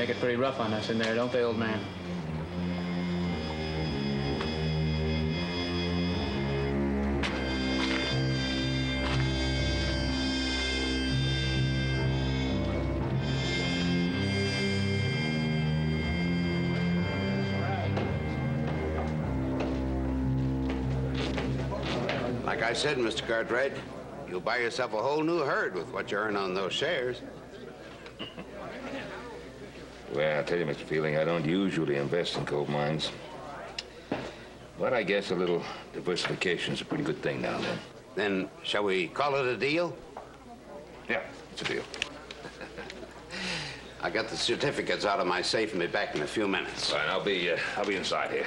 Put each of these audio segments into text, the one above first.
make it pretty rough on us in there, don't they, old man? Like I said, Mr. Cartwright, you'll buy yourself a whole new herd with what you earn on those shares. Well, I'll tell you, Mr. Fielding, I don't usually invest in gold mines. But I guess a little diversification is a pretty good thing now and then. Then, shall we call it a deal? Yeah, it's a deal. I got the certificates out of my safe and be back in a few minutes. Fine, I'll be inside here.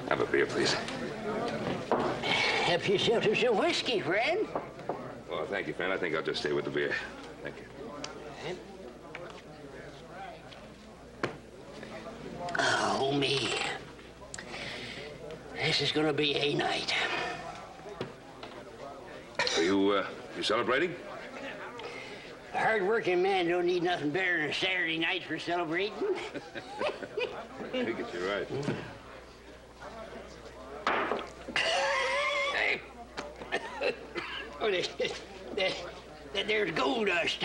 Have a beer, please. Help yourself to some whiskey, friend. Well, thank you, friend. I think I'll just stay with the beer. Thank you. Oh, me. This is gonna be a night. Are you celebrating? A hard-working man don't need nothing better than a Saturday night for celebrating. I think you're right. Oh, there's gold dust.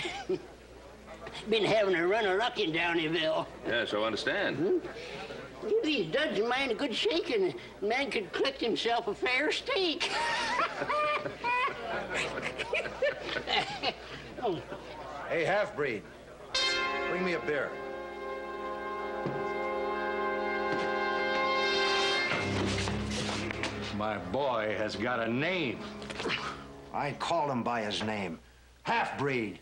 Been having a run of luck in Downeyville. Yeah, so I understand. Give these duds of mine a good shaking. A man could collect himself a fair stake. Oh. Hey, half-breed, bring me a beer. My boy has got a name. I called him by his name. Half-breed.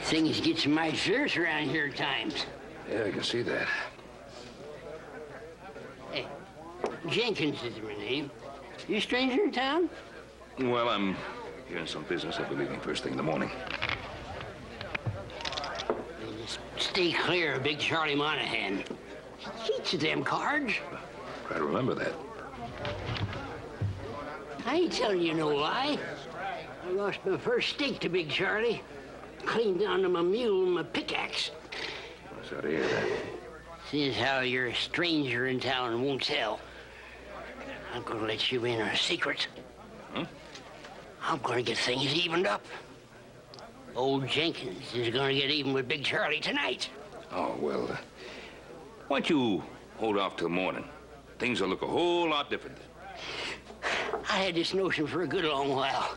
Things gets mighty fierce around here at times. Yeah, I can see that. Hey, Jenkins is my name. You a stranger in town? Well, I'm here in some business. I'll be leaving first thing in the morning. Just stay clear of Big Charlie Monahan. He cheats at them cards. Try to remember that. I ain't telling you no lie. I lost my first stake to Big Charlie. Cleaned down to my mule and my pickaxe. I'm sorry to hear that. Seeing as how you're a stranger in town and won't tell, I'm gonna let you in on a secret. Huh? I'm gonna get things evened up. Old Jenkins is gonna get even with Big Charlie tonight. Oh, well, why don't you hold off till morning? Things will look a whole lot different then. I had this notion for a good long while.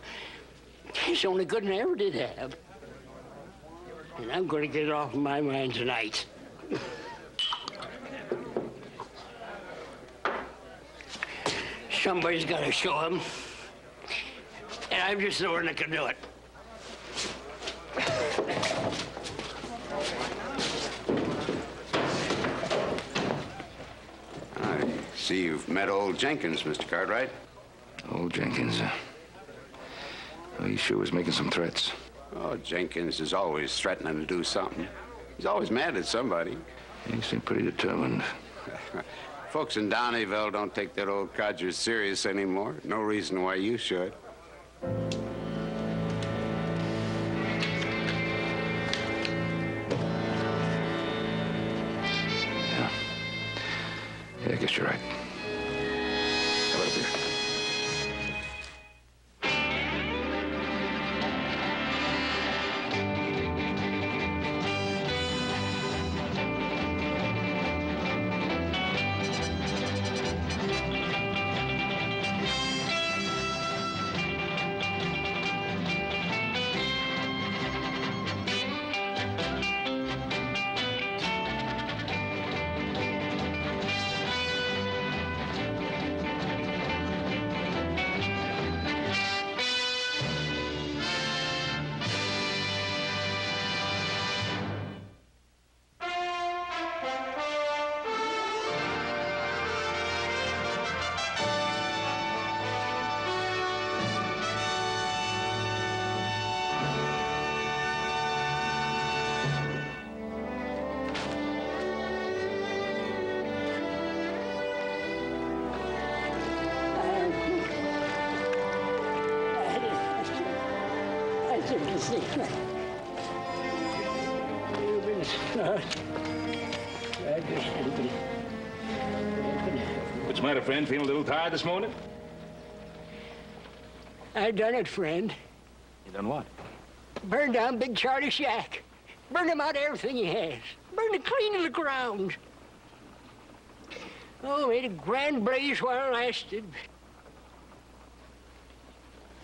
It's the only good one I ever did have. And I'm gonna get it off my mind tonight. Somebody's gotta show him. And I'm just the one that can do it. I see you've met old Jenkins, Mr. Cartwright. Old Jenkins. Well, he sure was making some threats. Oh, Jenkins is always threatening to do something. He's always mad at somebody. He seemed pretty determined. Folks in Downeyville don't take that old codger serious anymore. No reason why you should. Yeah. Yeah, I guess you're right. How about a beer? see. You've been smart. What's the matter, friend? Feeling a little tired this morning? I done it, friend. You done what? Burned down Big Charlie's shack. Burned him out of everything he has. Burned it clean to the ground. Oh, made a grand blaze while it lasted.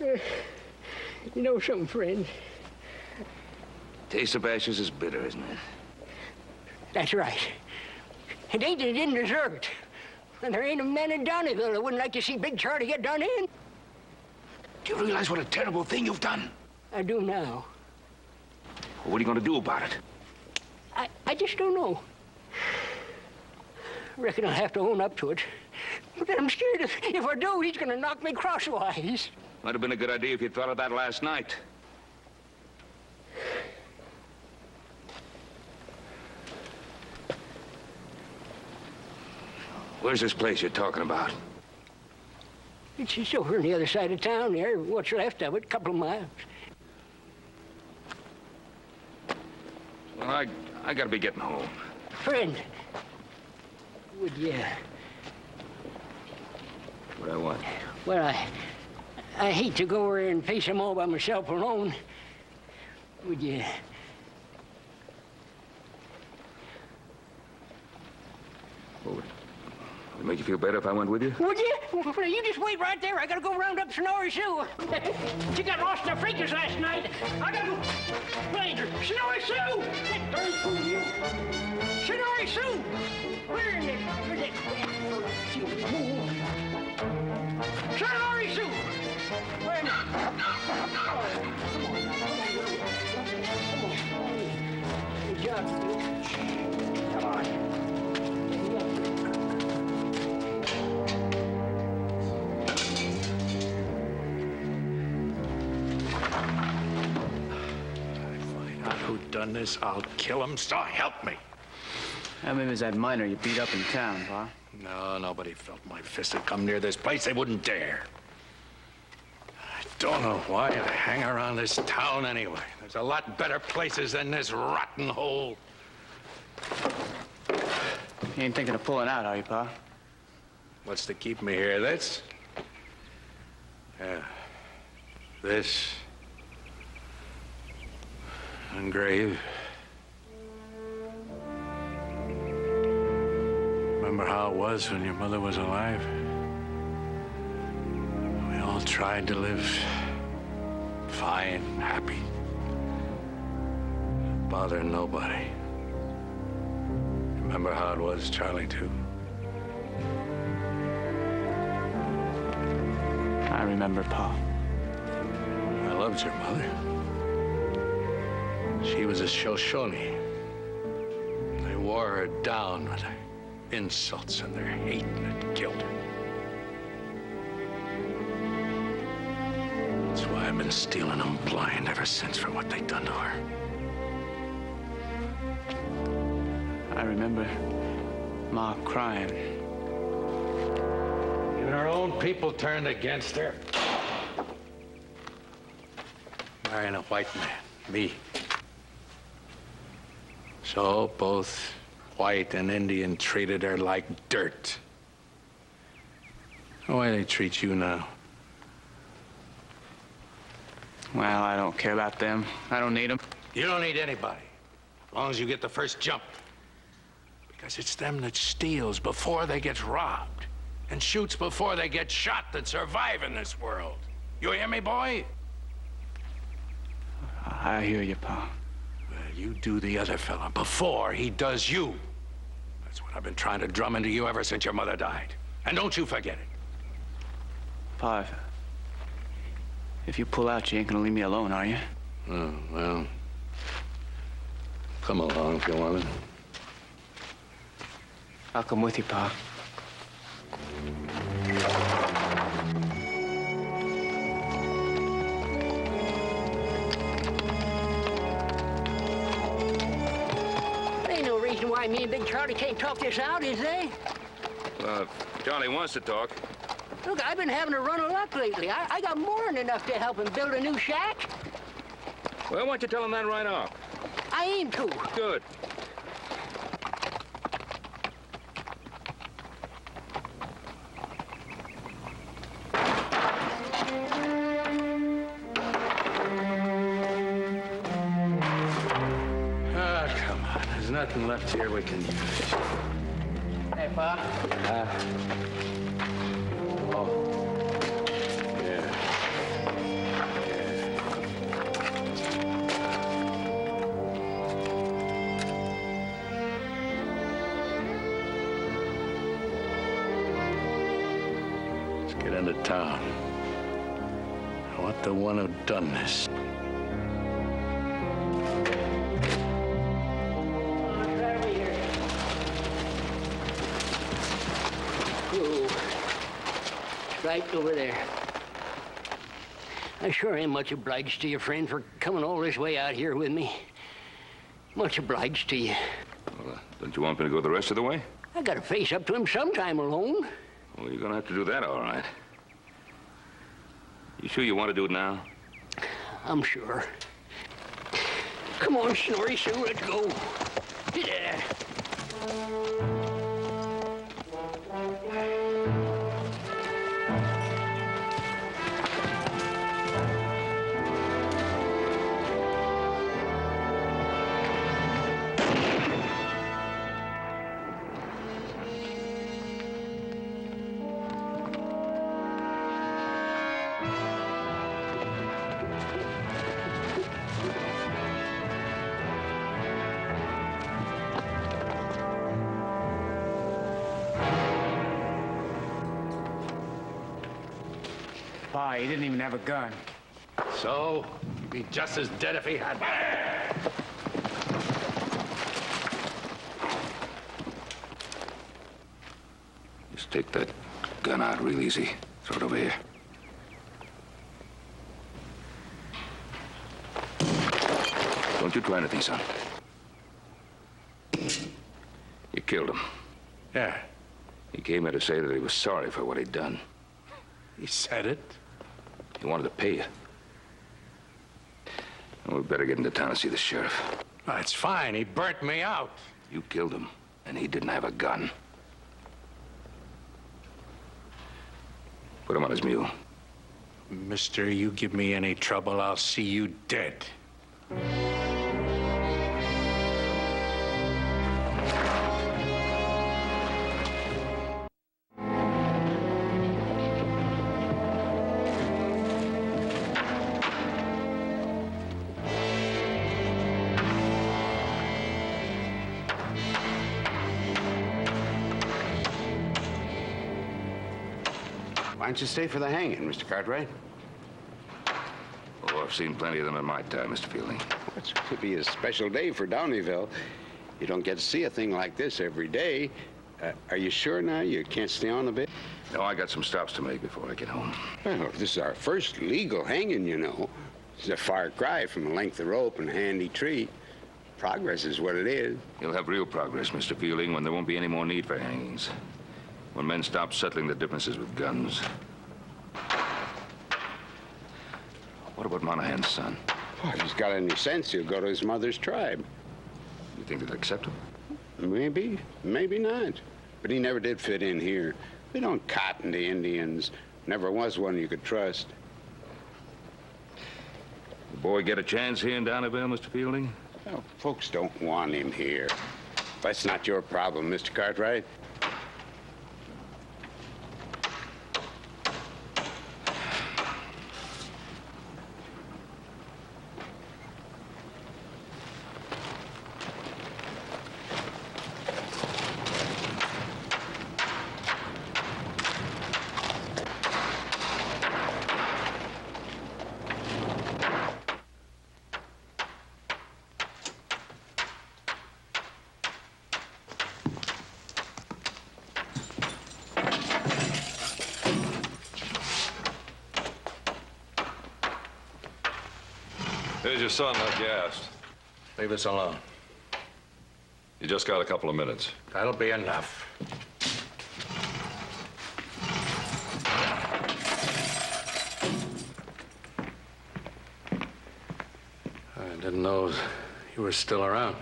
You know something, friend? Taste of ashes is bitter, isn't it? That's right. It ain't that it didn't deserve it. And there ain't a man in Donnyville that wouldn't like to see Big Charlie get done in. Do you realize what a terrible thing you've done? I do now. Well, what are you going to do about it? I just don't know. Reckon I'll have to own up to it. But then I'm scared if I do, he's gonna knock me crosswise. Might have been a good idea if you'd thought of that last night. Where's this place you're talking about? It's just over on the other side of town there, what's left of it, a couple of miles. Well, I gotta be getting home. Friend, would you... What I want? Well, I hate to go over there and face them all by myself alone. Would you... Would it make you feel better if I went with you? Would you? Well, you just wait right there. I gotta go round up Snorri Sue. She got lost in the freakers last night. I gotta go find her. Snorri Sue! That darn fool you! Snorri Sue! Where's it? Snorri Sue! Where is it? Come on. Come on. Who done this? I'll kill him, so help me. How many was that miner you beat up in town, Pa? No, nobody felt my fist had come near this place. They wouldn't dare. I don't know why I hang around this town anyway. There's a lot better places than this rotten hole. You ain't thinking of pulling out, are you, Pa? What's to keep me here? This? Yeah. This. And grave. Remember how it was when your mother was alive? We all tried to live fine, happy. Bother nobody. Remember how it was, Charlie, too? I remember, Pa. I loved your mother. She was a Shoshone. They wore her down with their insults and their hate, and it killed her. That's why I've been stealing them blind ever since for what they done to her. I remember Ma crying. Even her own people turned against her. Marrying a white man, me. So both white and Indian treated her like dirt. Why they treat you now? Well, I don't care about them. I don't need them. You don't need anybody, as long as you get the first jump. Because it's them that steals before they get robbed and shoots before they get shot that survive in this world. You hear me, boy? I hear you, Pa. Well, you do the other fella before he does you. That's what I've been trying to drum into you ever since your mother died. And don't you forget it. Pa, if you pull out, you ain't gonna leave me alone, are you? Oh, well, come along if you want it. I'll come with you, Pa. There ain't no reason why me and Big Charlie can't talk this out, is there? Well, if Charlie wants to talk. Look, I've been having a run of luck lately. I got more than enough to help him build a new shack. Well, why don't you tell him that right off? I aim to. Good. Ah, come on. There's nothing left here we can use. Hey, Pa. Get into town. I want the one who done this. Right over here. Ooh. Right over there. I sure am much obliged to you, friend, for coming all this way out here with me. Much obliged to you. Well, don't you want me to go the rest of the way? I gotta face up to him sometime alone. Well, you're gonna have to do that, all right. You sure you want to do it now? I'm sure. Come on, Snorri Sue, let's go. Yeah. Pa, he didn't even have a gun. So, he'd be just as dead if he had. Just take that gun out real easy. Throw it over here. Don't you try anything, son. You killed him. Yeah, He came here to say that he was sorry for what he'd done. he said it. He wanted to pay you. Well, we'd better get into town and see the sheriff. Oh, it's fine. He burnt me out. You killed him, and he didn't have a gun. Put him on his mule. Mister, you give me any trouble, I'll see you dead. Why don't you stay for the hanging, Mr. Cartwright? Oh, I've seen plenty of them in my time, Mr. Fielding. It could be a special day for Downeyville. You don't get to see a thing like this every day. Are you sure now you can't stay on a bit? No, I got some stops to make before I get home. Well, this is our first legal hanging, you know. It's a far cry from a length of rope and a handy tree. Progress is what it is. You'll have real progress, Mr. Fielding, when there won't be any more need for hangings. When men stop settling the differences with guns. What about Monahan's son? Well, if he's got any sense, he'll go to his mother's tribe. You think they'll accept him? Maybe, maybe not. But he never did fit in here. We don't cotton to Indians. Never was one you could trust. The boy get a chance here in Downeyville, Mr. Fielding? Well, folks don't want him here. That's not your problem, Mr. Cartwright. Here's your son like you asked. Leave us alone. You just got a couple of minutes. That'll be enough. Didn't know you were still around.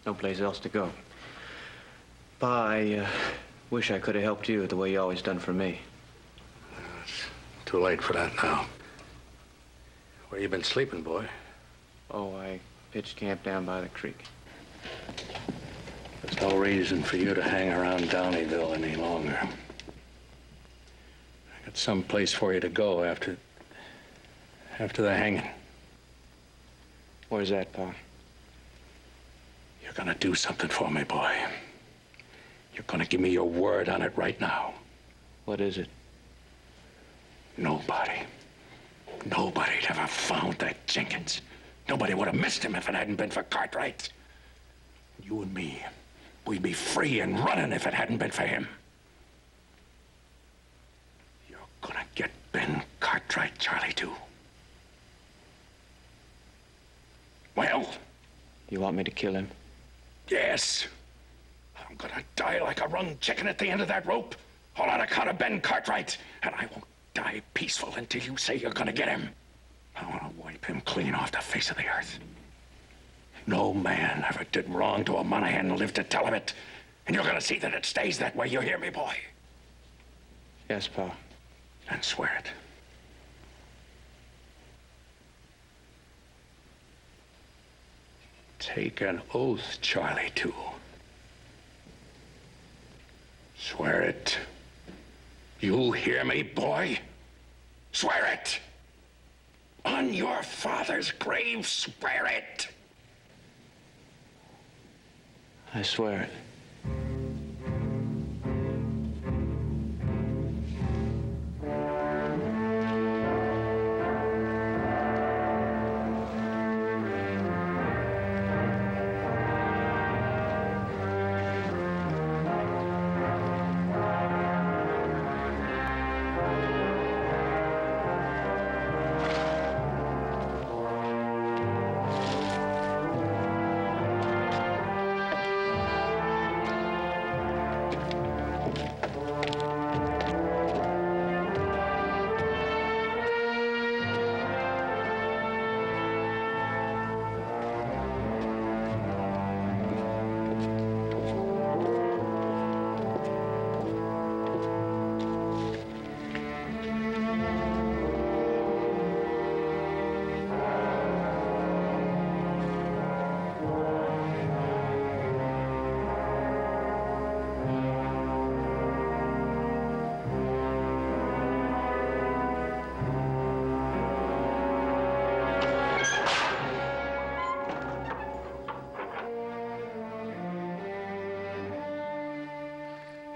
No place else to go. Pa, I wish I could have helped you the way you always done for me. It's too late for that now. Where you been sleeping, boy? Oh, I pitched camp down by the creek. There's no reason for you to hang around Downeyville any longer. I got some place for you to go after the hanging. Where's that, Pa? You're gonna do something for me, boy. You're gonna give me your word on it right now. What is it? Nobody'd ever found that Jenkins. Nobody would have missed him if it hadn't been for Cartwright. You and me, we'd be free and running if it hadn't been for him. You're gonna get Ben Cartwright, Charlie, too. Well? You want me to kill him? Yes. I'm gonna die like a wrung chicken at the end of that rope, all on account of Ben Cartwright. And I won't die peaceful until you say you're gonna get him. I want to wipe him clean off the face of the earth. No man ever did wrong to a Monahan and lived to tell him it. And you're gonna see that it stays that way. You hear me, boy? Yes, Pa. And swear it. Take an oath, Charlie, too. Swear it. You hear me, boy? Swear it! On your father's grave, swear it! I swear it.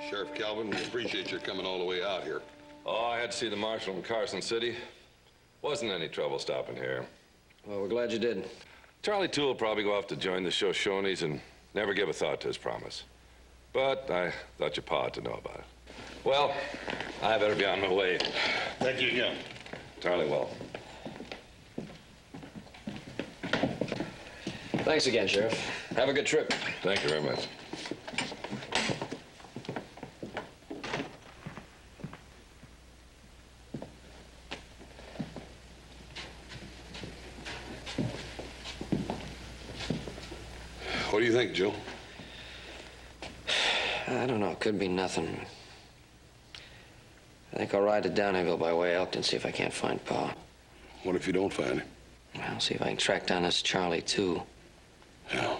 Sheriff Calvin, we appreciate your coming all the way out here. Oh, I had to see the marshal in Carson City. Wasn't any trouble stopping here. Well, we're glad you did. Charlie Toole will probably go off to join the Shoshones and never give a thought to his promise. But I thought your pa ought to know about it. Well, I better be on my way. Thank you again. Charlie will. Thanks again, Sheriff. Have a good trip. Thank you very much. What do you think, Joe? I don't know. Could be nothing. I think I'll ride to Downeyville by way of Elkton, see if I can't find Pa. What if you don't find him? Well, see if I can track down this Charlie, too. Yeah,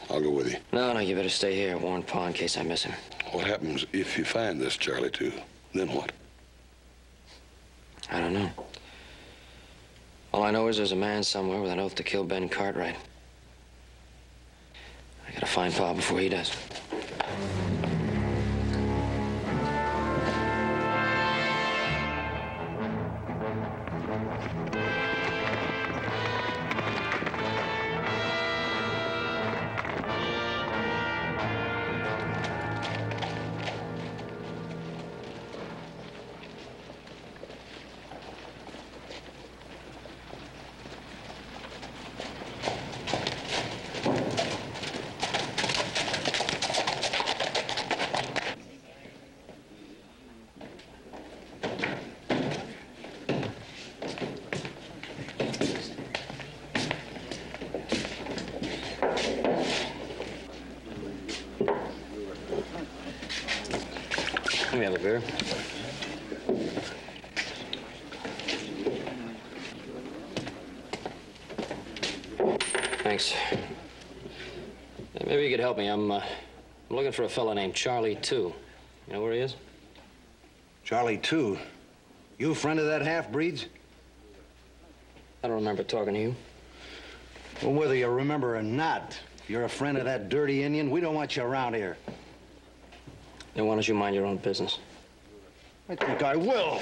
I'll go with you. No, you better stay here. Warn Pa in case I miss him. What happens if you find this Charlie, too? Then what? I don't know. All I know is there's a man somewhere with an oath to kill Ben Cartwright. I gotta find Pa before he does. back there. Thanks. Maybe you could help me. I'm looking for a fella named Charlie 2. You know where he is? Charlie 2? You a friend of that half-breed's? I don't remember talking to you. Well, whether you remember or not, if you're a friend of that dirty Indian, we don't want you around here. Then why don't you mind your own business? I think I will.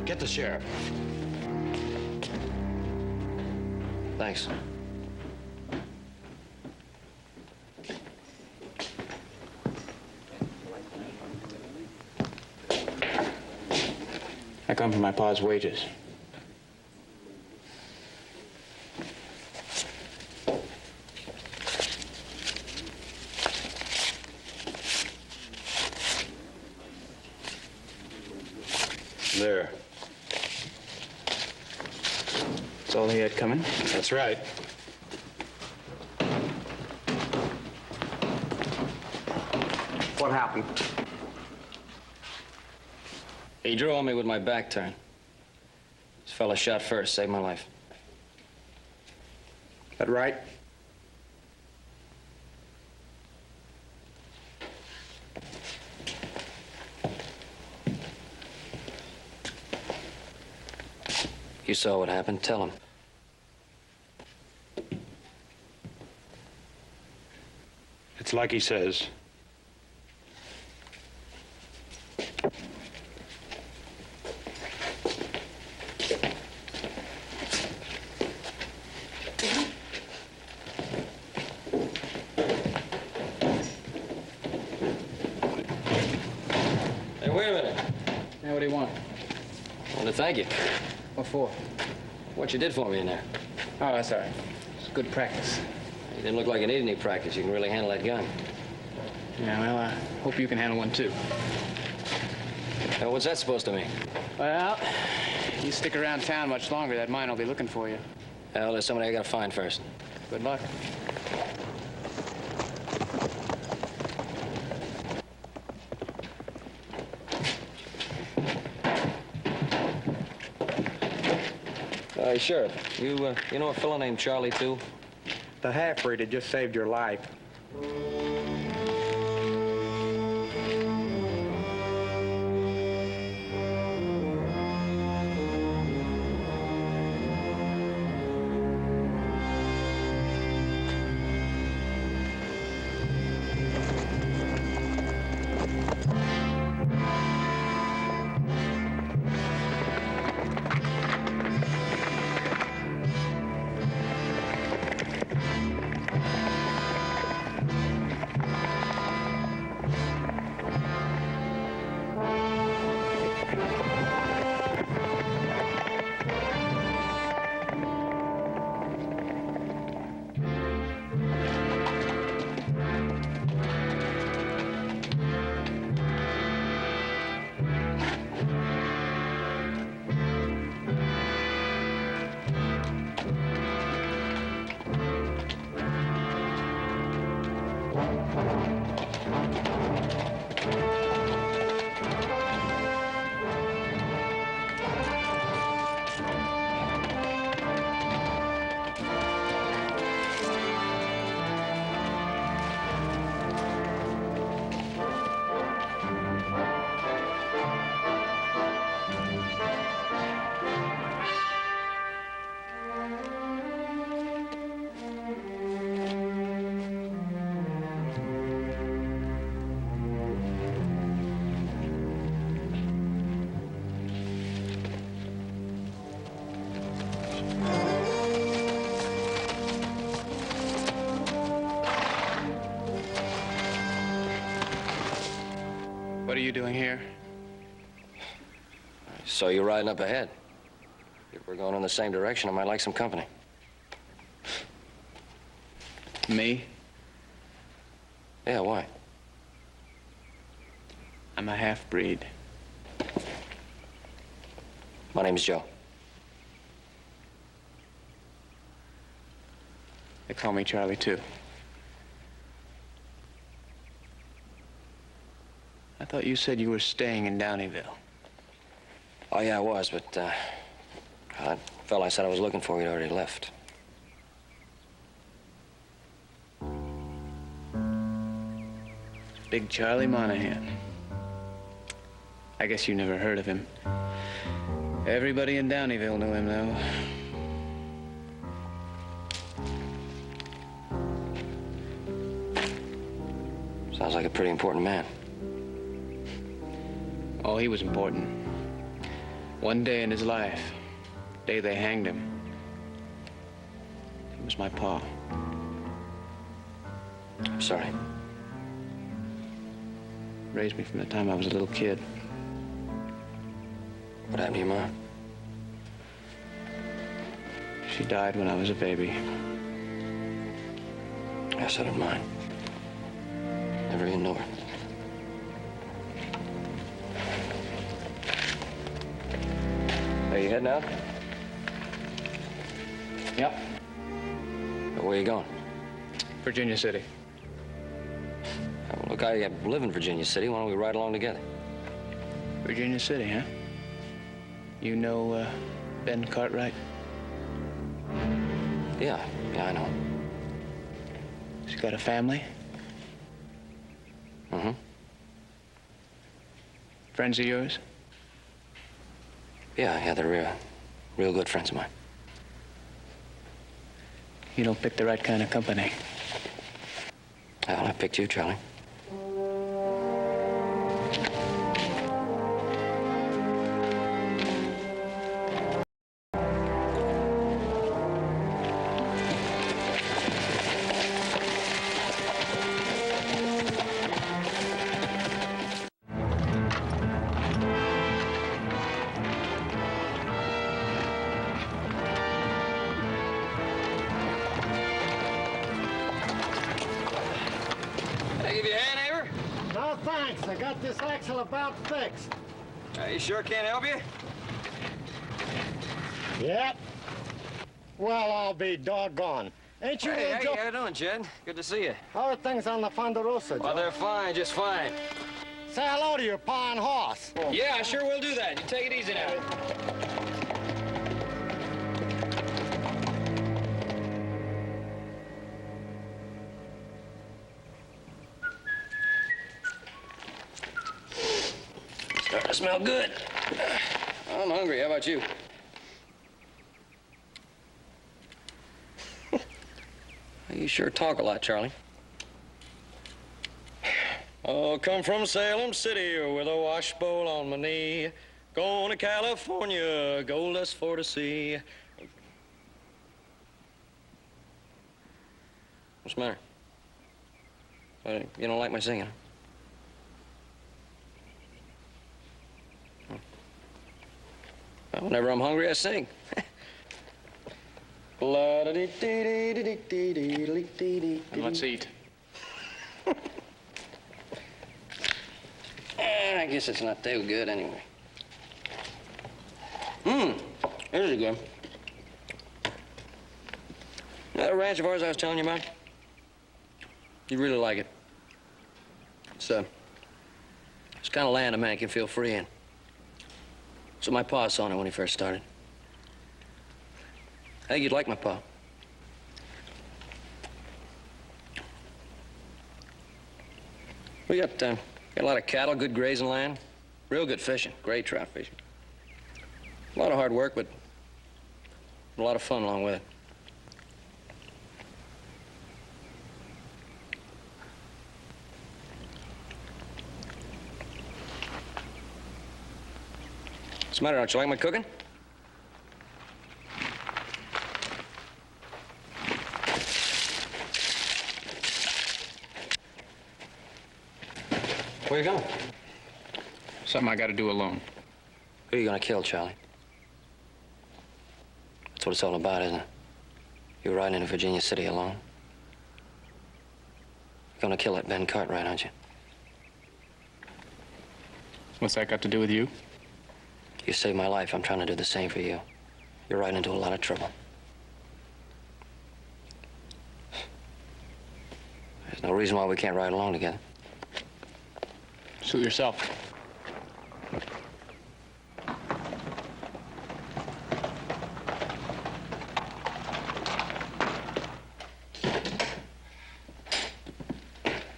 Get the sheriff. Thanks. I come for my pa's wages. There. That's all he had coming? That's right. What happened? He drew on me with my back turned. This fella shot first, saved my life. That right? You saw what happened. Tell him. It's like he says. Hey, wait a minute. Hey, what do you want? I want to thank you. What for? What you did for me in there. Oh, that's all right. It's good practice. You didn't look like you needed any practice. You can really handle that gun. Yeah, well, I hope you can handle one, too. Now, what's that supposed to mean? Well, you stick around town much longer, that mine will be looking for you. Well, there's somebody I gotta find first. Good luck. Hey, Sheriff, you know a fellow named Charlie 2? The half-breed had just saved your life. are you doing here? I saw you riding up ahead. If we're going in the same direction, I might like some company. Me? Yeah, why? I'm a half-breed. My name's Joe. They call me Charlie, too. I thought you said you were staying in Downeyville. Oh, yeah, I was, but, that fella I said I was looking for, he'd already left. Big Charlie Monahan. I guess you never heard of him. Everybody in Downeyville knew him, though. Sounds like a pretty important man. Oh, he was important. One day in his life, the day they hanged him, he was my pa. I'm sorry. Raised me from the time I was a little kid. What happened to your mom? She died when I was a baby. Yeah, so did mine. Never even knew her. Are you heading out? Yep. Where are you going? Virginia City. Well, look, I live in Virginia City. Why don't we ride along together? Virginia City, huh? You know, Ben Cartwright? Yeah, I know. She's got a family? Mm-hmm. Friends of yours? Yeah, they're real good friends of mine. You don't pick the right kind of company. Well, I picked you, Charlie. I got this axle about fixed. You sure can't help you? Yep. Well, I'll be doggone. Ain't you Hey, Joe? how you doing, Jed? Good to see you. How are things on the Ponderosa, Joe? Well, they're fine, just fine. Say hello to your pa and horse. Yeah, I sure will do that. You take it easy now. Starting to smell good. I'm hungry. How about you? You sure talk a lot, Charlie. Oh, come from Salem City with a washbowl on my knee. Going to California, gold dust for to see. What's the matter? You don't like my singing? Well, whenever I'm hungry, I sing. And let's eat. I guess it's not too good anyway. Here's a good. That ranch of ours I was telling you about? You'd really like it. It's kind of land a man can feel free in. So my pa saw it when he first started. I think you'd like my pa. We got a lot of cattle, good grazing land, real good fishing, great trout fishing. A lot of hard work, but a lot of fun along with it. What's the matter? Don't you like my cooking? Where you going? Something I got to do alone. Who are you gonna kill, Charlie? That's what it's all about, isn't it? You're riding into Virginia City alone. You're gonna kill that Ben Cartwright, aren't you? What's that got to do with you? You saved my life. I'm trying to do the same for you. You're riding into a lot of trouble. There's no reason why we can't ride along together. Suit yourself.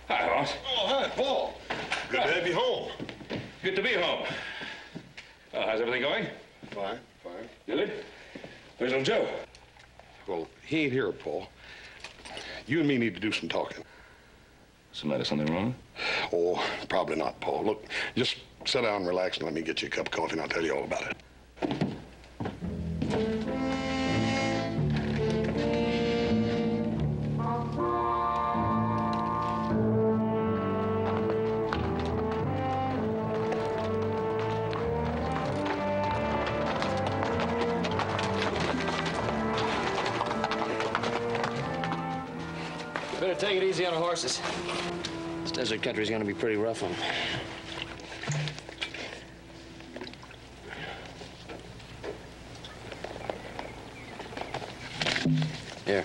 Hi, Hoss. Oh, hi, Paul. Good to have you home. Good to be home. How's everything going? Fine, fine. Good. Where's little Joe? Well, he ain't here, Paul. You and me need to do some talking. What's the matter? Something wrong? Oh, probably not, Paul. Look, just sit down and relax and let me get you a cup of coffee and I'll tell you all about it. Better take it easy on the horses. This desert country's gonna be pretty rough on them. Here.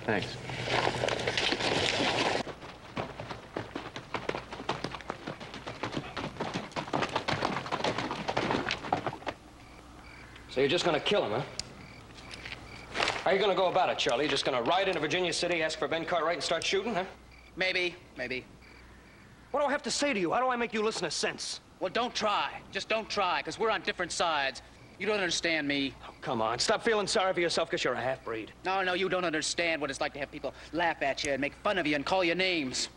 Thanks. So you're just gonna kill him, huh? How are you gonna go about it, Charlie? You just gonna ride into Virginia City, ask for Ben Cartwright, and start shooting, huh? Maybe. What do I have to say to you? How do I make you listen to sense? Well, don't try. Just don't try, because we're on different sides. You don't understand me. Oh, come on. Stop feeling sorry for yourself because you're a half-breed. No, you don't understand what it's like to have people laugh at you and make fun of you and call you names.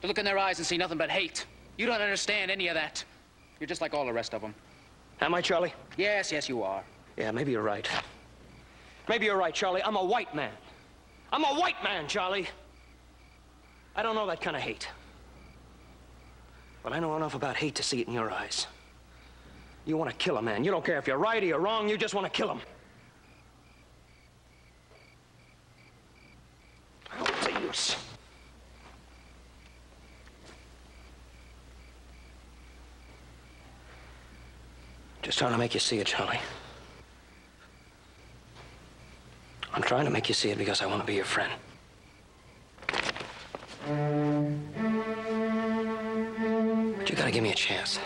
To look in their eyes and see nothing but hate. You don't understand any of that. You're just like all the rest of them. Am I, Charlie? Yes, you are. Yeah, maybe you're right. Maybe you're right, Charlie. I'm a white man. I'm a white man, Charlie. I don't know that kind of hate. But I know enough about hate to see it in your eyes. You want to kill a man. You don't care if you're right or you're wrong. You just want to kill him. What's the use? Just trying to make you see it, Charlie. I'm trying to make you see it because I want to be your friend. But you gotta give me a chance.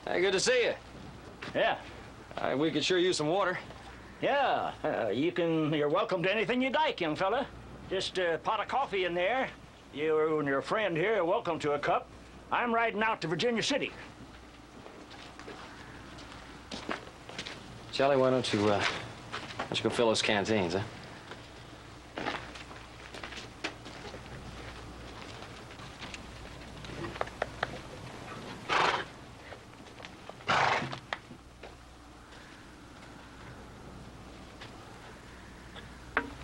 Hey, good to see you. Yeah. We could sure use some water. Yeah, you're welcome to anything you'd like, young fella. Just a pot of coffee in there. You and your friend here are welcome to a cup. I'm riding out to Virginia City. Charlie, why don't you go fill those canteens, huh?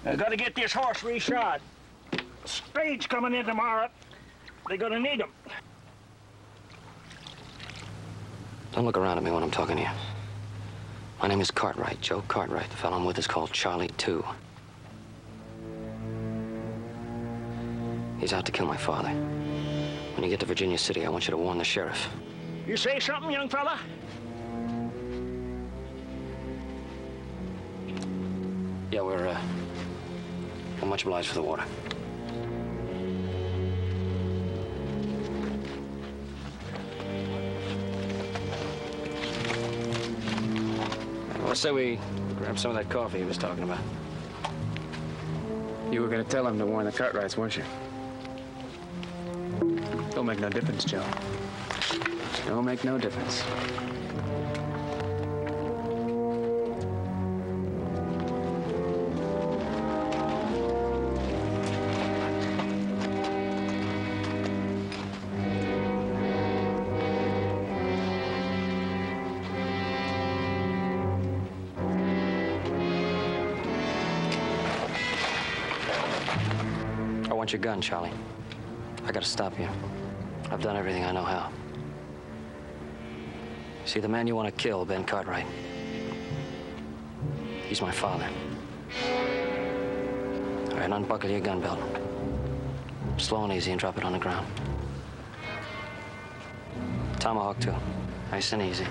I gotta get this horse reshod. Stage coming in tomorrow. They're gonna need him. Don't look around at me when I'm talking to you. My name is Cartwright, Joe Cartwright. The fellow I'm with is called Charlie, too. He's out to kill my father. When you get to Virginia City, I want you to warn the sheriff. You say something, young fella? Yeah, we're Much obliged for the water. Let's say we grab some of that coffee he was talking about. You were gonna tell him to warn the Cartwrights, weren't you? Don't make no difference, Joe. Don't make no difference. I want your gun, Charlie. I gotta stop you. I've done everything I know how. See, the man you want to kill, Ben Cartwright, he's my father. All right, unbuckle your gun belt. Slow and easy and drop it on the ground. Tomahawk, too. Nice and easy.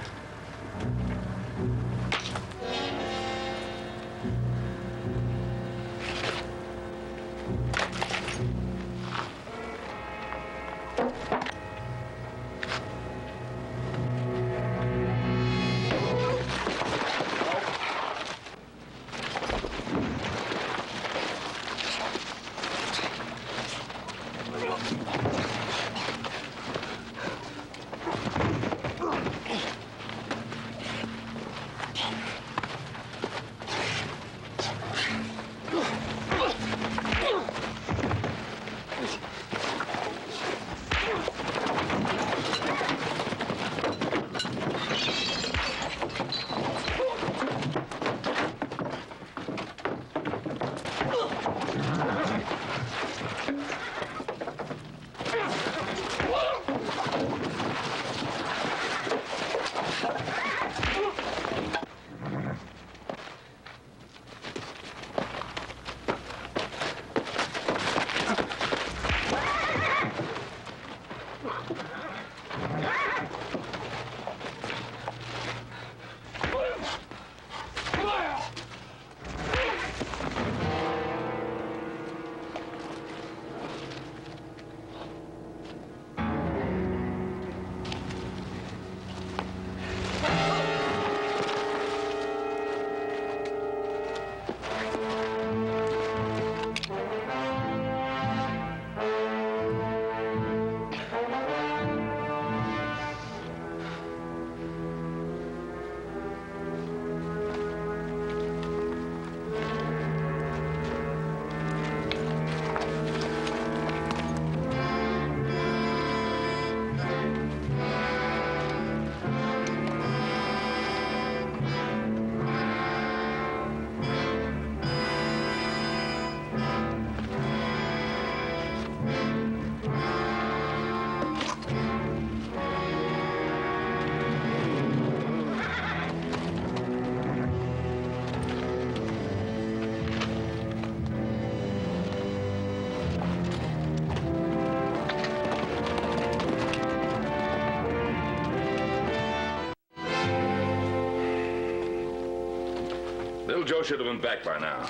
Little Joe should have been back by now.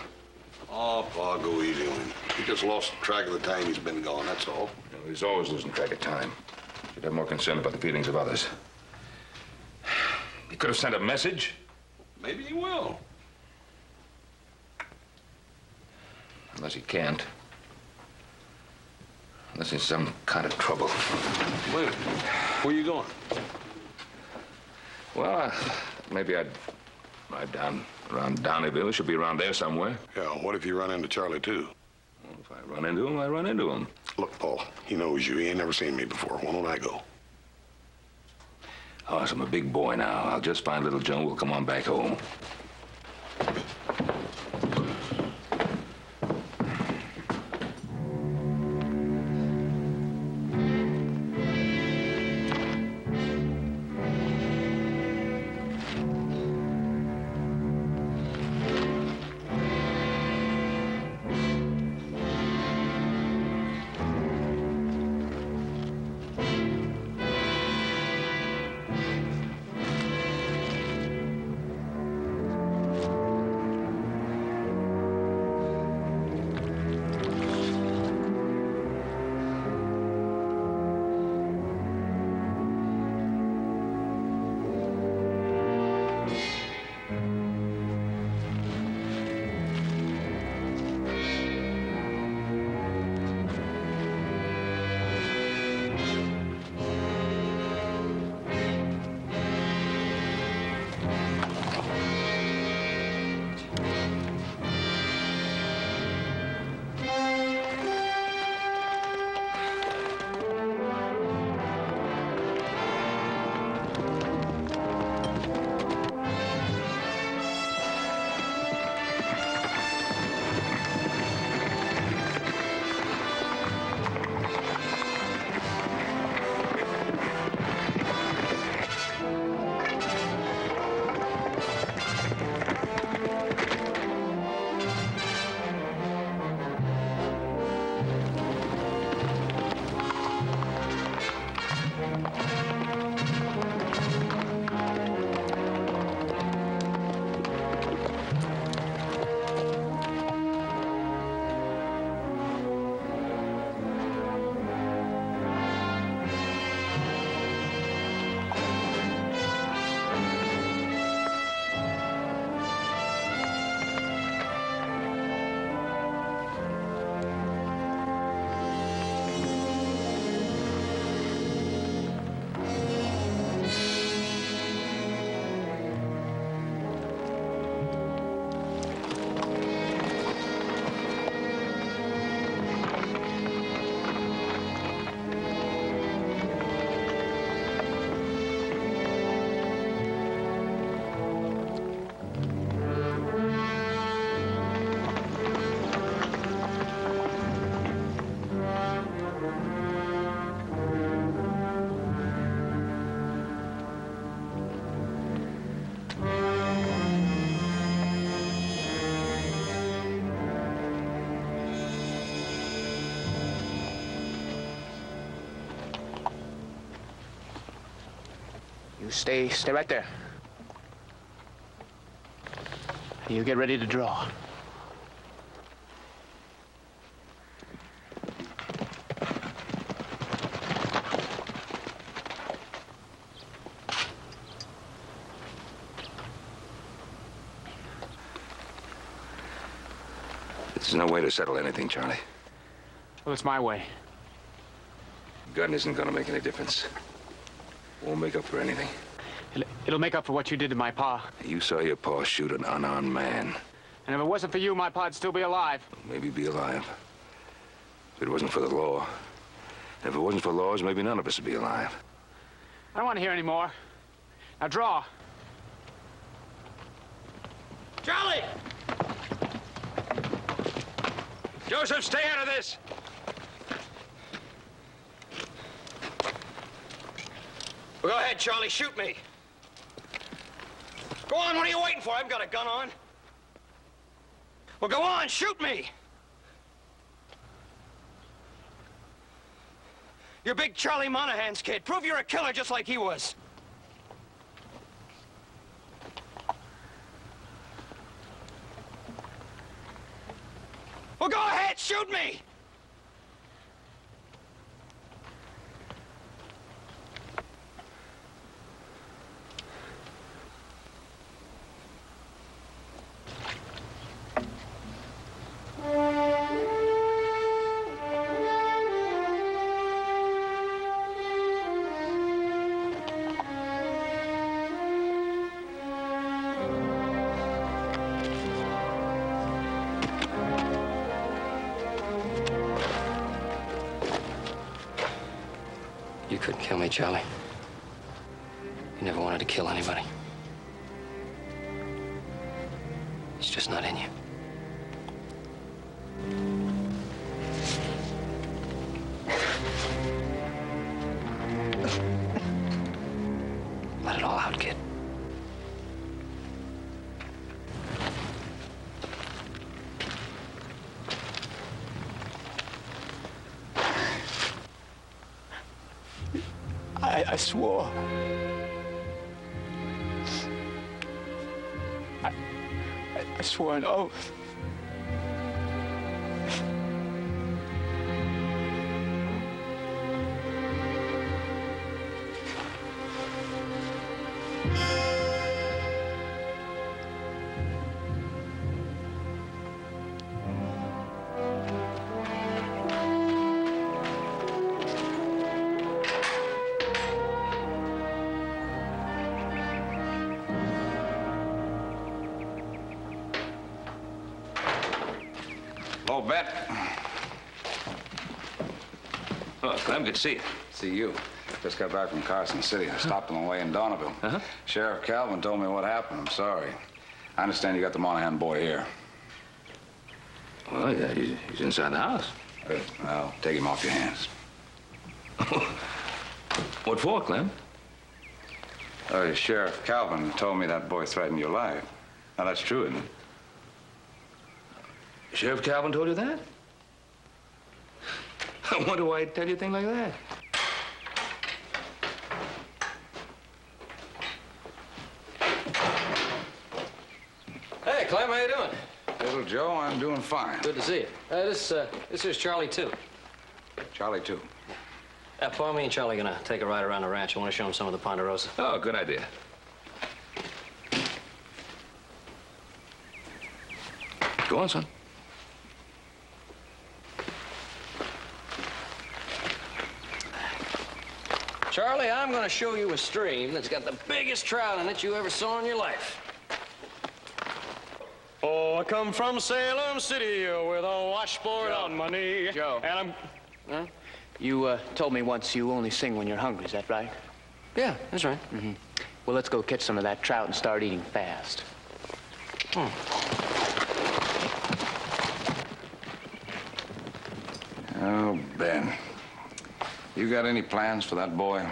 Oh, Pa, go easy on him. He just lost track of the time he's been gone, that's all. He's always losing track of time. Should have more concern about the feelings of others. He could have sent a message. Maybe he will. Unless he can't. Unless he's some kind of trouble. Wait a minute. Where you going? Well, maybe I'd ride down around Downeyville. He should be around there somewhere. Yeah, what if you run into Charlie, too? Well, if I run into him, I run into him. Look, Paul, he knows you. He ain't never seen me before. Why don't I go? Oh, so I'm a big boy now. I'll just find little Joe. We'll come on back home. stay right there. You get ready to draw. There's no way to settle anything, Charlie. Well, it's my way. Gun isn't gonna make any difference. Won't make up for anything. It'll make up for what you did to my pa. You saw your pa shoot an unarmed man. And if it wasn't for you, my pa'd still be alive. Maybe be alive. If it wasn't for the law. And if it wasn't for laws, maybe none of us would be alive. I don't want to hear any more. Now draw. Charlie! Joseph, stay out of this! Well, go ahead, Charlie, shoot me. Go on, what are you waiting for? I haven't got a gun on. Well, go on, shoot me! You're big Charlie Monahan's kid. Prove you're a killer just like he was. Well, go ahead, shoot me! You couldn't kill me, Charlie. You never wanted to kill anybody. It's just not in you. Let it all out, kid. I swore. I swore an oath. Oh, Bet. Oh, Clem, good to see you. See you. Just got back from Carson City. I stopped on the way in Donneville. Sheriff Calvin told me what happened. I'm sorry. I understand you got the Monahan boy here. Well, yeah, he's inside the house. Good. Well, take him off your hands. What for, Clem? Sheriff Calvin told me that boy threatened your life. Now, that's true, isn't it? Sheriff Calvin told you that? I wonder why he'd tell you a thing like that. Hey, Clem, how you doing? Little Joe, I'm doing fine. Good to see you. This is Charlie, too. Charlie, too. Paul, me and Charlie are gonna take a ride around the ranch. I want to show him some of the Ponderosa. Oh, good idea. Go on, son. Charlie, I'm gonna show you a stream that's got the biggest trout in it you ever saw in your life. Oh, I come from Salem City with a washboard on my knee. Joe. And I'm... Huh? You told me once you only sing when you're hungry, is that right? Yeah, that's right. Mm-hmm. Well, let's go catch some of that trout and start eating fast. Oh, Ben. You got any plans for that boy?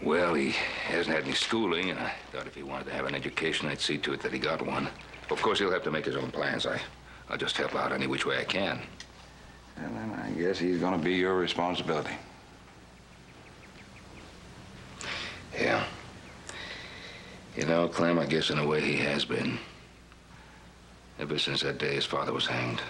Well, he hasn't had any schooling, and I thought if he wanted to have an education, I'd see to it that he got one. Of course, he'll have to make his own plans. I'll just help out any which way I can. Well, then I guess he's gonna be your responsibility. You know, Clem, I guess in a way he has been. Ever since that day his father was hanged.